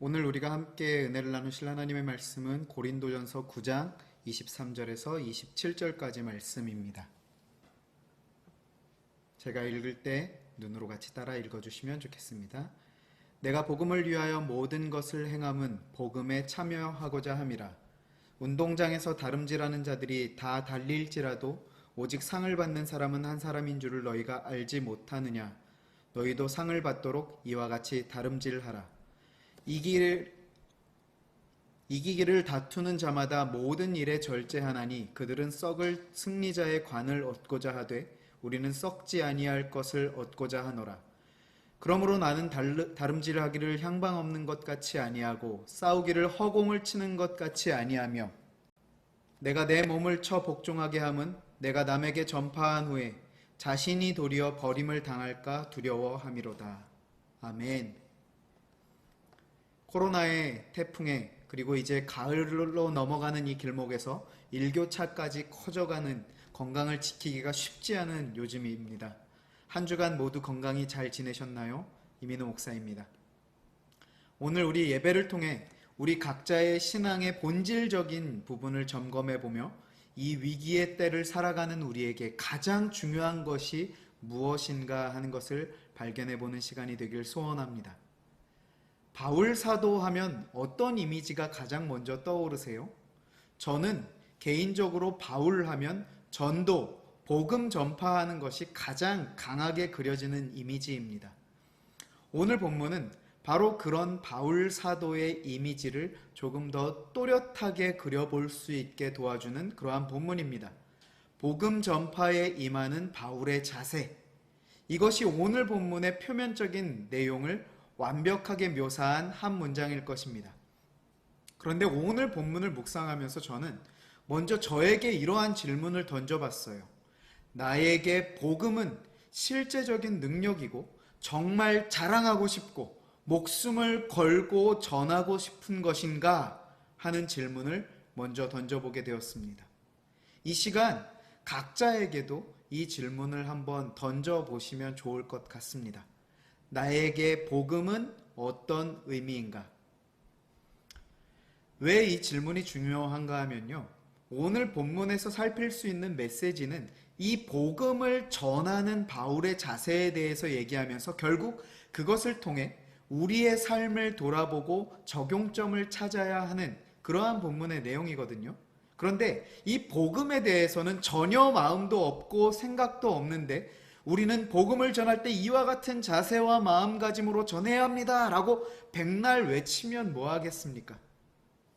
오늘 우리가 함께 은혜를 나누실 하나님의 말씀은 고린도전서 9장 23절에서 27절까지 말씀입니다. 제가 읽을 때 눈으로 같이 따라 읽어주시면 좋겠습니다. 내가 복음을 위하여 모든 것을 행함은 복음에 참여하고자 함이라. 운동장에서 다름질하는 자들이 다 달릴지라도 오직 상을 받는 사람은 한 사람인 줄을 너희가 알지 못하느냐. 너희도 상을 받도록 이와 같이 다름질하라. 이기기를 다투는 자마다 모든 일에 절제하나니 그들은 썩을 승리자의 관을 얻고자 하되 우리는 썩지 아니할 것을 얻고자 하노라. 그러므로 나는 다름질하기를 향방 없는 것 같이 아니하고 싸우기를 허공을 치는 것 같이 아니하며 내가 내 몸을 쳐 복종하게 함은 내가 남에게 전파한 후에 자신이 도리어 버림을 당할까 두려워함이로다. 아멘. 코로나의 태풍에 그리고 이제 가을로 넘어가는 이 길목에서 일교차까지 커져가는 건강을 지키기가 쉽지 않은 요즘입니다. 한 주간 모두 건강히 잘 지내셨나요? 이민우 목사입니다. 오늘 우리 예배를 통해 우리 각자의 신앙의 본질적인 부분을 점검해보며 이 위기의 때를 살아가는 우리에게 가장 중요한 것이 무엇인가 하는 것을 발견해보는 시간이 되길 소원합니다. 바울 사도 하면 어떤 이미지가 가장 먼저 떠오르세요? 저는 개인적으로 바울 하면 전도, 복음 전파하는 것이 가장 강하게 그려지는 이미지입니다. 오늘 본문은 바로 그런 바울 사도의 이미지를 조금 더 또렷하게 그려볼 수 있게 도와주는 그러한 본문입니다. 복음 전파에 임하는 바울의 자세, 이것이 오늘 본문의 표면적인 내용을 완벽하게 묘사한 한 문장일 것입니다. 그런데 오늘 본문을 묵상하면서 저는 먼저 저에게 이러한 질문을 던져봤어요. 나에게 복음은 실제적인 능력이고 정말 자랑하고 싶고 목숨을 걸고 전하고 싶은 것인가 하는 질문을 먼저 던져보게 되었습니다. 이 시간 각자에게도 이 질문을 한번 던져보시면 좋을 것 같습니다. 나에게 복음은 어떤 의미인가? 왜 이 질문이 중요한가 하면요. 오늘 본문에서 살필 수 있는 메시지는 이 복음을 전하는 바울의 자세에 대해서 얘기하면서 결국 그것을 통해 우리의 삶을 돌아보고 적용점을 찾아야 하는 그러한 본문의 내용이거든요. 그런데 이 복음에 대해서는 전혀 마음도 없고 생각도 없는데 우리는 복음을 전할 때 이와 같은 자세와 마음가짐으로 전해야 합니다 라고 백날 외치면 뭐 하겠습니까?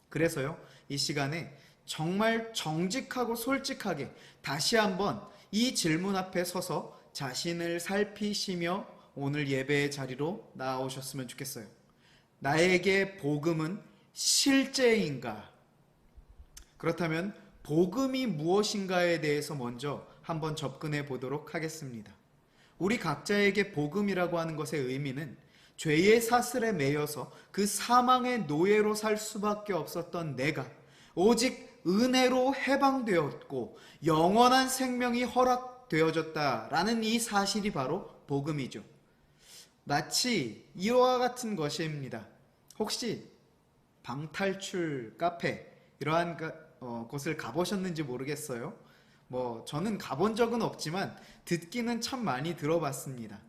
그래서요, 이 시간에 정말 정직하고 솔직하게 다시 한번 이 질문 앞에 서서 자신을 살피시며 오늘 예배의 자리로 나오셨으면 좋겠어요. 나에게 복음은 실제인가? 그렇다면 복음이 무엇인가에 대해서 먼저 한번 접근해 보도록 하겠습니다. 우리 각자에게 복음이라고 하는 것의 의미는 죄의 사슬에 매여서 그 사망의 노예로 살 수밖에 없었던 내가 오직 은혜로 해방되었고 영원한 생명이 허락되어졌다라는 이 사실이 바로 복음이죠. 마치 이와 같은 것입니다. 혹시 방탈출 카페 이러한 곳을 가보셨는지 모르겠어요. 저는 가본 적은 없지만 듣기는 참 많이 들어봤습니다.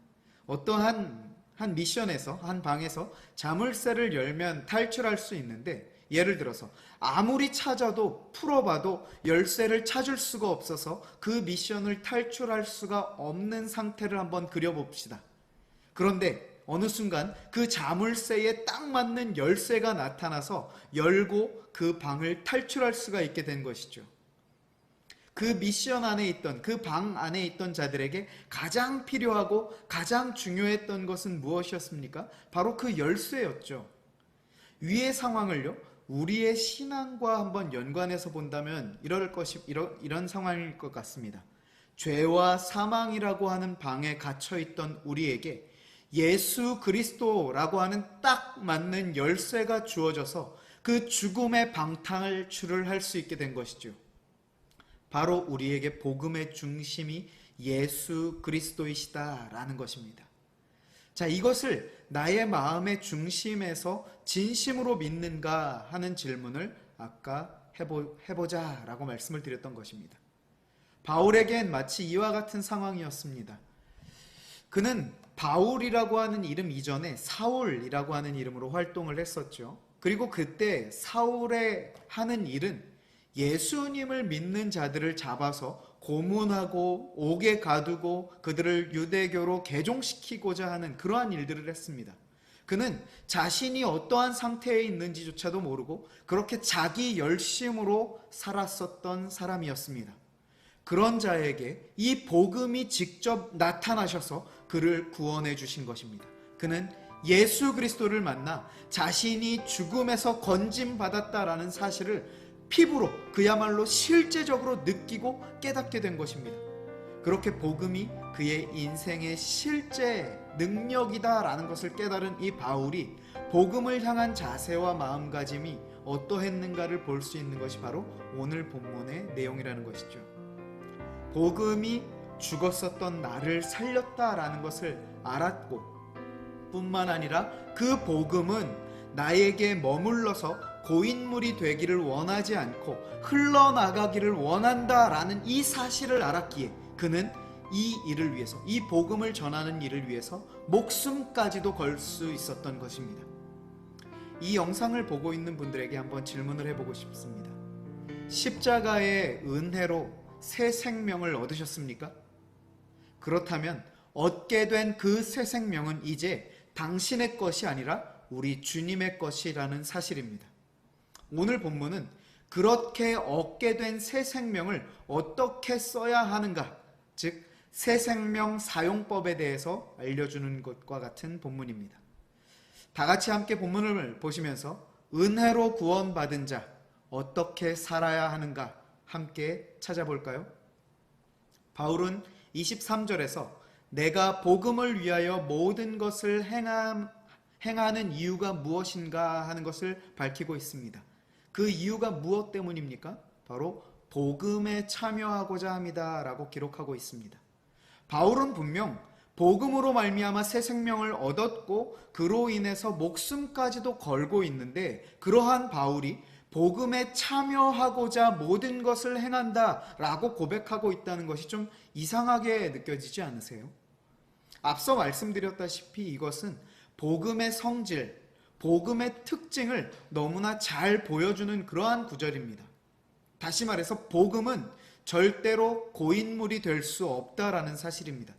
어떠한 한 미션에서 한 방에서 자물쇠를 열면 탈출할 수 있는데 예를 들어서 아무리 찾아도 풀어봐도 열쇠를 찾을 수가 없어서 그 미션을 탈출할 수가 없는 상태를 한번 그려봅시다. 그런데 어느 순간 그 자물쇠에 딱 맞는 열쇠가 나타나서 열고 그 방을 탈출할 수가 있게 된 것이죠. 그 미션 안에 있던 그 방 안에 있던 자들에게 가장 필요하고 가장 중요했던 것은 무엇이었습니까? 바로 그 열쇠였죠. 위의 상황을요, 우리의 신앙과 한번 연관해서 본다면 이런 상황일 것 같습니다. 죄와 사망이라고 하는 방에 갇혀있던 우리에게 예수 그리스도라고 하는 딱 맞는 열쇠가 주어져서 그 죽음의 방탈출을 할 수 있게 된 것이죠. 바로 우리에게 복음의 중심이 예수 그리스도이시다라는 것입니다. 자, 이것을 나의 마음의 중심에서 진심으로 믿는가 하는 질문을 아까 해보자 라고 말씀을 드렸던 것입니다. 바울에겐 마치 이와 같은 상황이었습니다. 그는 바울이라고 하는 이름 이전에 사울이라고 하는 이름으로 활동을 했었죠. 그리고 그때 사울의 하는 일은 예수님을 믿는 자들을 잡아서 고문하고 옥에 가두고 그들을 유대교로 개종시키고자 하는 그러한 일들을 했습니다. 그는 자신이 어떠한 상태에 있는지조차도 모르고 그렇게 자기 열심으로 살았었던 사람이었습니다. 그런 자에게 이 복음이 직접 나타나셔서 그를 구원해 주신 것입니다. 그는 예수 그리스도를 만나 자신이 죽음에서 건짐받았다라는 사실을 피부로 그야말로 실제적으로 느끼고 깨닫게 된 것입니다. 그렇게 복음이 그의 인생의 실제 능력이다라는 것을 깨달은 이 바울이 복음을 향한 자세와 마음가짐이 어떠했는가를 볼 수 있는 것이 바로 오늘 본문의 내용이라는 것이죠. 복음이 죽었었던 나를 살렸다라는 것을 알았고 뿐만 아니라 그 복음은 나에게 머물러서 고인물이 되기를 원하지 않고 흘러나가기를 원한다라는 이 사실을 알았기에 그는 이 일을 위해서, 이 복음을 전하는 일을 위해서 목숨까지도 걸 수 있었던 것입니다. 이 영상을 보고 있는 분들에게 한번 질문을 해보고 싶습니다. 십자가의 은혜로 새 생명을 얻으셨습니까? 그렇다면 얻게 된 그 새 생명은 이제 당신의 것이 아니라 우리 주님의 것이라는 사실입니다. 오늘 본문은 그렇게 얻게 된 새 생명을 어떻게 써야 하는가, 즉 새 생명 사용법에 대해서 알려주는 것과 같은 본문입니다. 다 같이 함께 본문을 보시면서 은혜로 구원받은 자 어떻게 살아야 하는가 함께 찾아볼까요? 바울은 23절에서 내가 복음을 위하여 모든 것을 행하는 이유가 무엇인가 하는 것을 밝히고 있습니다. 그 이유가 무엇 때문입니까? 바로 복음에 참여하고자 합니다 라고 기록하고 있습니다. 바울은 분명 복음으로 말미암아 새 생명을 얻었고 그로 인해서 목숨까지도 걸고 있는데 그러한 바울이 복음에 참여하고자 모든 것을 행한다 라고 고백하고 있다는 것이 좀 이상하게 느껴지지 않으세요? 앞서 말씀드렸다시피 이것은 복음의 성질, 복음의 특징을 너무나 잘 보여주는 그러한 구절입니다. 다시 말해서 복음은 절대로 고인물이 될 수 없다라는 사실입니다.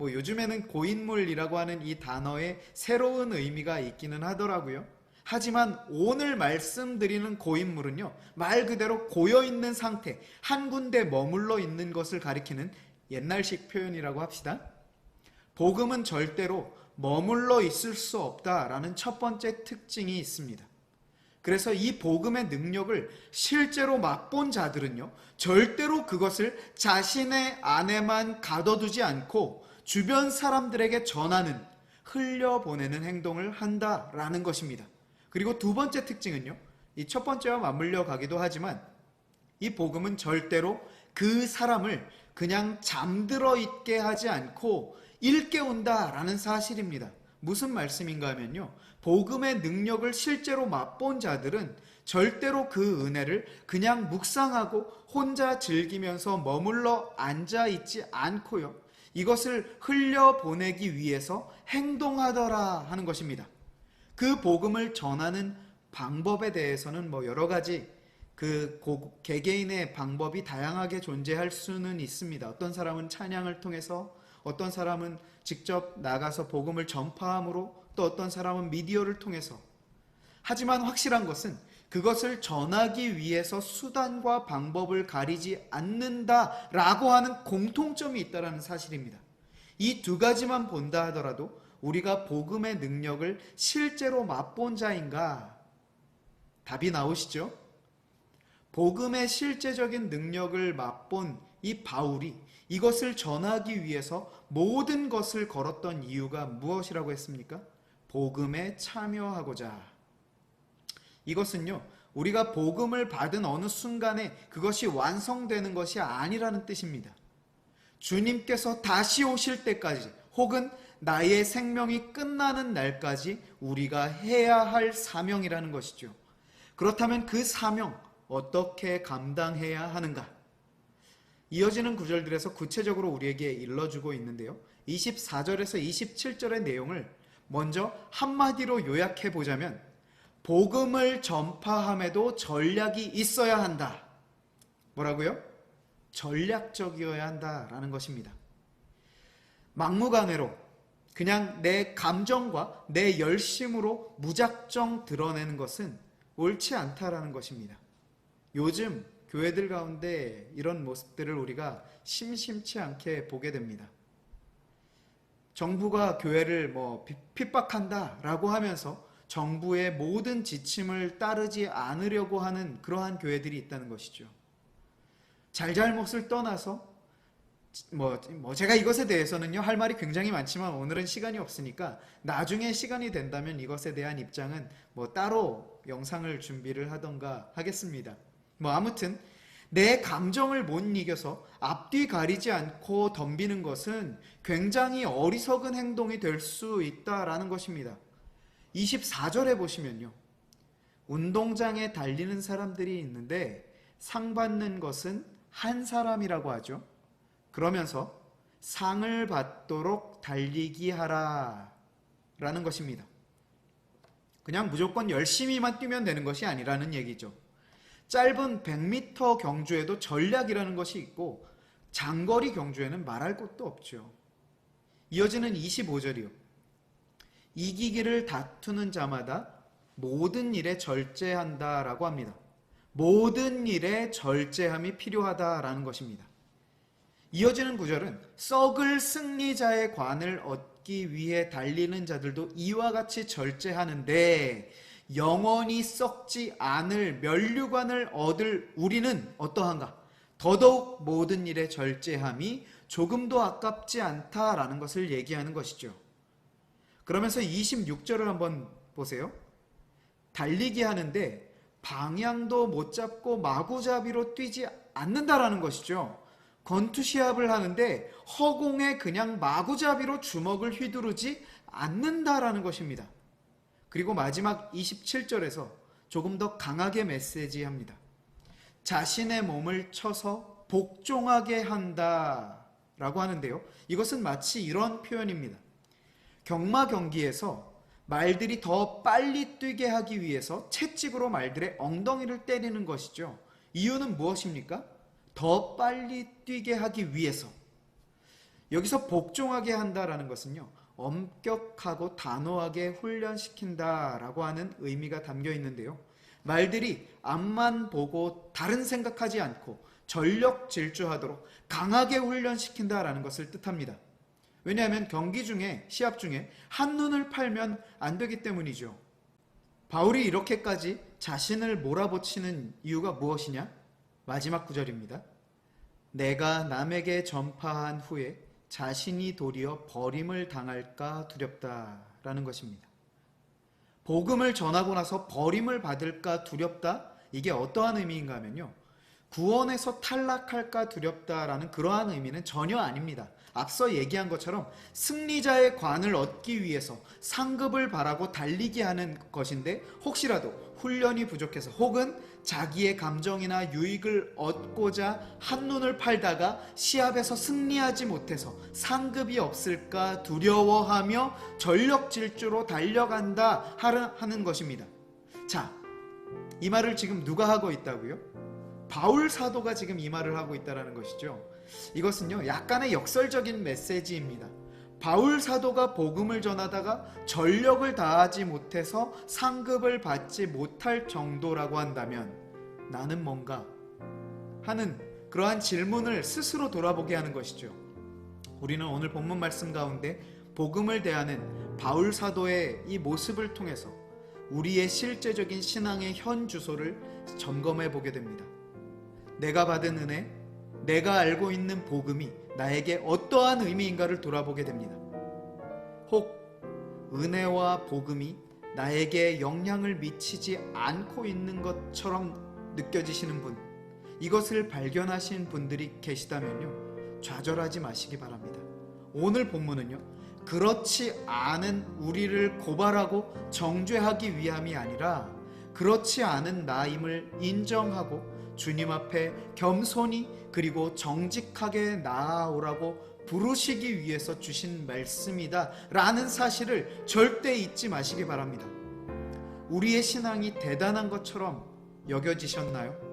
요즘에는 고인물이라고 하는 이 단어에 새로운 의미가 있기는 하더라고요. 하지만 오늘 말씀드리는 고인물은요, 말 그대로 고여있는 상태, 한 군데 머물러 있는 것을 가리키는 옛날식 표현이라고 합시다. 복음은 절대로 머물러 있을 수 없다라는 첫 번째 특징이 있습니다. 그래서 이 복음의 능력을 실제로 맛본 자들은요, 절대로 그것을 자신의 안에만 가둬두지 않고 주변 사람들에게 전하는, 흘려보내는 행동을 한다라는 것입니다. 그리고 두 번째 특징은요, 이 첫 번째와 맞물려 가기도 하지만 이 복음은 절대로 그 사람을 그냥 잠들어 있게 하지 않고 일깨운다라는 사실입니다. 무슨 말씀인가 하면요, 복음의 능력을 실제로 맛본 자들은 절대로 그 은혜를 그냥 묵상하고 혼자 즐기면서 머물러 앉아있지 않고요, 이것을 흘려보내기 위해서 행동하더라 하는 것입니다. 그 복음을 전하는 방법에 대해서는 여러 가지 개개인의 방법이 다양하게 존재할 수는 있습니다. 어떤 사람은 찬양을 통해서, 어떤 사람은 직접 나가서 복음을 전파함으로, 또 어떤 사람은 미디어를 통해서. 하지만 확실한 것은 그것을 전하기 위해서 수단과 방법을 가리지 않는다라고 하는 공통점이 있다는 사실입니다. 이 두 가지만 본다 하더라도 우리가 복음의 능력을 실제로 맛본 자인가? 답이 나오시죠? 복음의 실제적인 능력을 맛본 이 바울이 이것을 전하기 위해서 모든 것을 걸었던 이유가 무엇이라고 했습니까? 복음에 참여하고자. 이것은요, 우리가 복음을 받은 어느 순간에 그것이 완성되는 것이 아니라는 뜻입니다. 주님께서 다시 오실 때까지, 혹은 나의 생명이 끝나는 날까지 우리가 해야 할 사명이라는 것이죠. 그렇다면 그 사명 어떻게 감당해야 하는가? 이어지는 구절들에서 구체적으로 우리에게 일러주고 있는데요. 24절에서 27절의 내용을 먼저 한마디로 요약해 보자면 복음을 전파함에도 전략이 있어야 한다. 뭐라고요? 전략적이어야 한다라는 것입니다. 막무가내로 그냥 내 감정과 내 열심으로 무작정 드러내는 것은 옳지 않다라는 것입니다. 요즘 교회들 가운데 이런 모습들을 우리가 심심치 않게 보게 됩니다. 정부가 교회를 핍박한다라고 하면서 정부의 모든 지침을 따르지 않으려고 하는 그러한 교회들이 있다는 것이죠. 잘잘못을 떠나서 제가 이것에 대해서는요 할 말이 굉장히 많지만 오늘은 시간이 없으니까 나중에 시간이 된다면 이것에 대한 입장은 따로 영상을 준비를 하던가 하겠습니다. 아무튼 내 감정을 못 이겨서 앞뒤 가리지 않고 덤비는 것은 굉장히 어리석은 행동이 될 수 있다라는 것입니다. 24절에 보시면요. 운동장에 달리는 사람들이 있는데 상 받는 것은 한 사람이라고 하죠. 그러면서 상을 받도록 달리기 하라 라는 것입니다. 그냥 무조건 열심히만 뛰면 되는 것이 아니라는 얘기죠. 짧은 100m 경주에도 전략이라는 것이 있고 장거리 경주에는 말할 것도 없죠. 이어지는 25절이요. 이기기를 다투는 자마다 모든 일에 절제한다라고 합니다. 모든 일에 절제함이 필요하다라는 것입니다. 이어지는 구절은 썩을 승리자의 관을 얻기 위해 달리는 자들도 이와 같이 절제하는데 영원히 썩지 않을 면류관을 얻을 우리는 어떠한가? 더더욱 모든 일에 절제함이 조금도 아깝지 않다라는 것을 얘기하는 것이죠. 그러면서 26절을 한번 보세요. 달리기 하는데 방향도 못 잡고 마구잡이로 뛰지 않는다라는 것이죠. 권투 시합을 하는데 허공에 그냥 마구잡이로 주먹을 휘두르지 않는다라는 것입니다. 그리고 마지막 27절에서 조금 더 강하게 메시지합니다. 자신의 몸을 쳐서 복종하게 한다라고 하는데요. 이것은 마치 이런 표현입니다. 경마 경기에서 말들이 더 빨리 뛰게 하기 위해서 채찍으로 말들의 엉덩이를 때리는 것이죠. 이유는 무엇입니까? 더 빨리 뛰게 하기 위해서. 여기서 복종하게 한다라는 것은요. 엄격하고 단호하게 훈련시킨다라고 하는 의미가 담겨 있는데요. 말들이 앞만 보고 다른 생각하지 않고 전력 질주하도록 강하게 훈련시킨다라는 것을 뜻합니다. 왜냐하면 경기 중에 시합 중에 한눈을 팔면 안 되기 때문이죠. 바울이 이렇게까지 자신을 몰아붙이는 이유가 무엇이냐? 마지막 구절입니다. 내가 남에게 전파한 후에 자신이 도리어 버림을 당할까 두렵다라는 것입니다. 복음을 전하고 나서 버림을 받을까 두렵다? 이게 어떠한 의미인가 하면요. 구원에서 탈락할까 두렵다라는 그러한 의미는 전혀 아닙니다. 앞서 얘기한 것처럼 승리자의 관을 얻기 위해서 상급을 바라고 달리게 하는 것인데 혹시라도 훈련이 부족해서 혹은 자기의 감정이나 유익을 얻고자 한눈을 팔다가 시합에서 승리하지 못해서 상급이 없을까 두려워하며 전력 질주로 달려간다 하는 것입니다. 자, 이 말을 지금 누가 하고 있다고요? 바울 사도가 지금 이 말을 하고 있다는 것이죠. 이것은요 약간의 역설적인 메시지입니다. 바울 사도가 복음을 전하다가 전력을 다하지 못해서 상급을 받지 못할 정도라고 한다면 나는 뭔가 하는 그러한 질문을 스스로 돌아보게 하는 것이죠. 우리는 오늘 본문 말씀 가운데 복음을 대하는 바울 사도의 이 모습을 통해서 우리의 실제적인 신앙의 현 주소를 점검해 보게 됩니다. 내가 받은 은혜, 내가 알고 있는 복음이 나에게 어떠한 의미인가를 돌아보게 됩니다. 혹 은혜와 복음이 나에게 영향을 미치지 않고 있는 것처럼 느껴지시는 분, 이것을 발견하신 분들이 계시다면요, 좌절하지 마시기 바랍니다. 오늘 본문은요, 그렇지 않은 우리를 고발하고 정죄하기 위함이 아니라 그렇지 않은 나임을 인정하고 주님 앞에 겸손히 그리고 정직하게 나아오라고 부르시기 위해서 주신 말씀이다 라는 사실을 절대 잊지 마시기 바랍니다. 우리의 신앙이 대단한 것처럼 여겨지셨나요?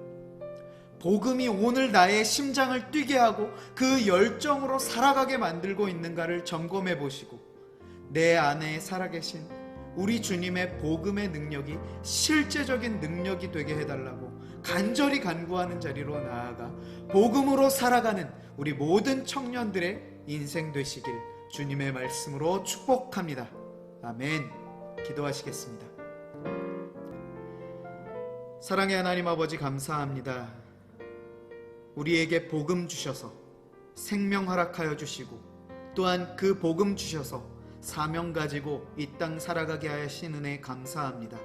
복음이 오늘 나의 심장을 뛰게 하고 그 열정으로 살아가게 만들고 있는가를 점검해 보시고 내 안에 살아계신 우리 주님의 복음의 능력이 실제적인 능력이 되게 해달라고 간절히 간구하는 자리로 나아가 복음으로 살아가는 우리 모든 청년들의 인생 되시길 주님의 말씀으로 축복합니다. 아멘. 기도하시겠습니다. 사랑의 하나님 아버지, 감사합니다. 우리에게 복음 주셔서 생명 허락하여 주시고 또한 그 복음 주셔서 사명 가지고 이 땅 살아가게 하신 은혜 감사합니다.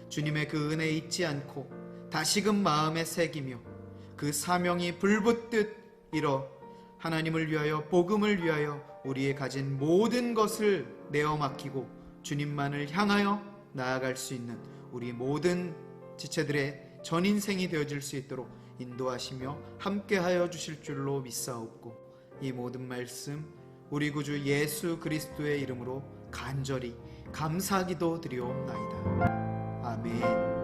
주님의 그 은혜 잊지 않고 다시금 마음에 새기며 그 사명이 불붙듯 이뤄 하나님을 위하여 복음을 위하여 우리의 가진 모든 것을 내어 맡기고 주님만을 향하여 나아갈 수 있는 우리 모든 지체들의 전 인생이 되어질 수 있도록 인도하시며 함께하여 주실 줄로 믿사옵고 이 모든 말씀 우리 구주 예수 그리스도의 이름으로 간절히 감사기도 드리옵나이다. 아멘.